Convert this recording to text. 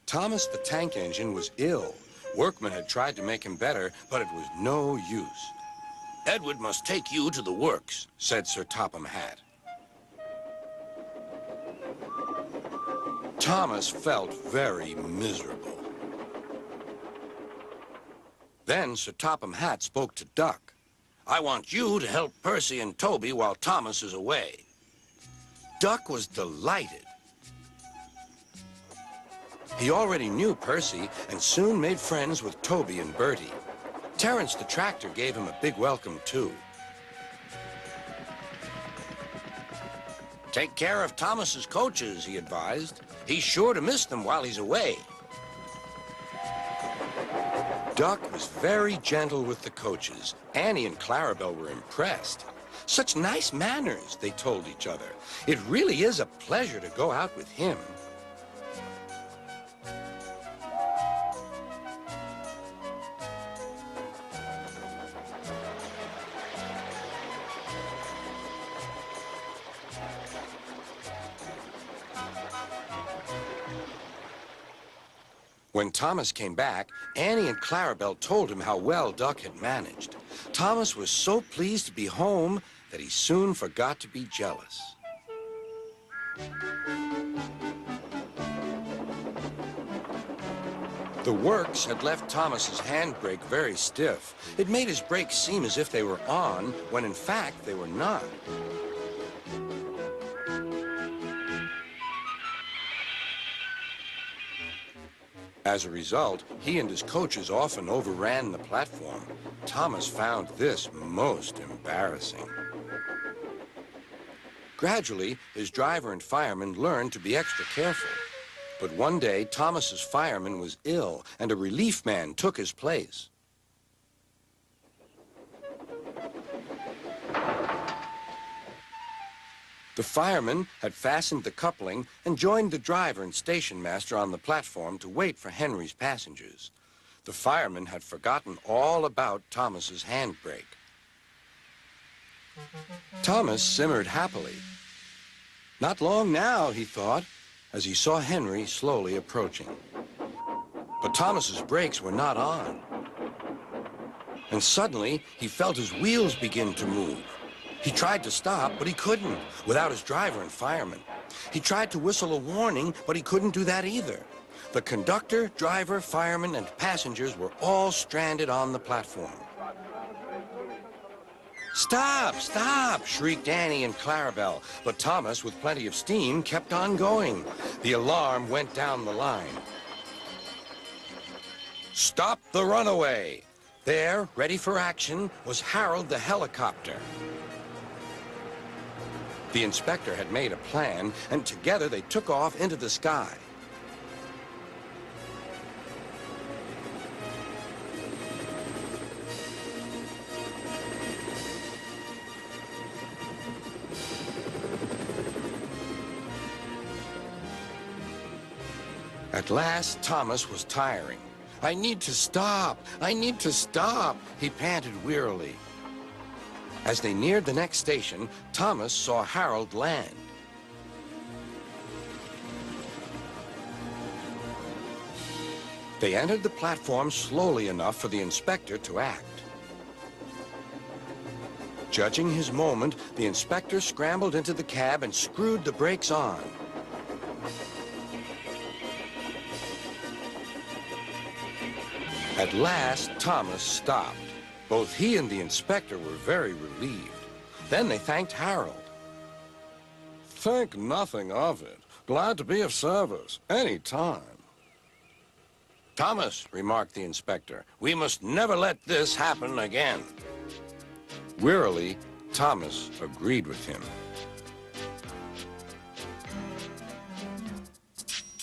Thomas the tank engine was ill. Workmen had tried to make him better, but it was no use. Edward must take you to the works, said Sir Topham Hatt. Thomas felt very miserable. Then Sir Topham Hatt spoke to Duck. I want you to help Percy and Toby while Thomas is away. Duck was delighted. He already knew Percy and soon made friends with Toby and Bertie. Terence the tractor gave him a big welcome, too. Take care of Thomas's coaches, he advised. He's sure to miss them while he's away. Duck was very gentle with the coaches. Annie and Clarabelle were impressed. Such nice manners, they told each other. It really is a pleasure to go out with him. When Thomas came back, Annie and Clarabelle told him how well Duck had managed. Thomas was so pleased to be home that he soon forgot to be jealous. The works had left Thomas's handbrake very stiff. It made his brakes seem as if they were on, when in fact they were not. As a result, he and his coaches often overran the platform. Thomas found this most embarrassing. Gradually, his driver and firemen learned to be extra careful. But one day, Thomas's fireman was ill, and a relief man took his place. The fireman had fastened the coupling and joined the driver and station master on the platform to wait for Henry's passengers. The fireman had forgotten all about Thomas's handbrake. Thomas simmered happily. Not long now, he thought, as he saw Henry slowly approaching. But Thomas's brakes were not on. And suddenly, he felt his wheels begin to move. He tried to stop, but he couldn't, without his driver and fireman. He tried to whistle a warning, but he couldn't do that either. The conductor, driver, fireman, and passengers were all stranded on the platform. "Stop, stop!" shrieked Annie and Clarabelle, but Thomas, with plenty of steam, kept on going. The alarm went down the line. "Stop the Runaway!" There, ready for action, was Harold the helicopter. The inspector had made a plan, and together they took off into the sky. At last, Thomas was tiring. "I need to stop! I need to stop!" he panted wearily. As they neared the next station, Thomas saw Harold land. They entered the platform slowly enough for the inspector to act. Judging his moment, the inspector scrambled into the cab and screwed the brakes on. At last, Thomas stopped. Both he and the inspector were very relieved. Then they thanked Harold. "Think nothing of it. Glad to be of service, any time." "Thomas," remarked the inspector, "we must never let this happen again." Wearily, Thomas agreed with him.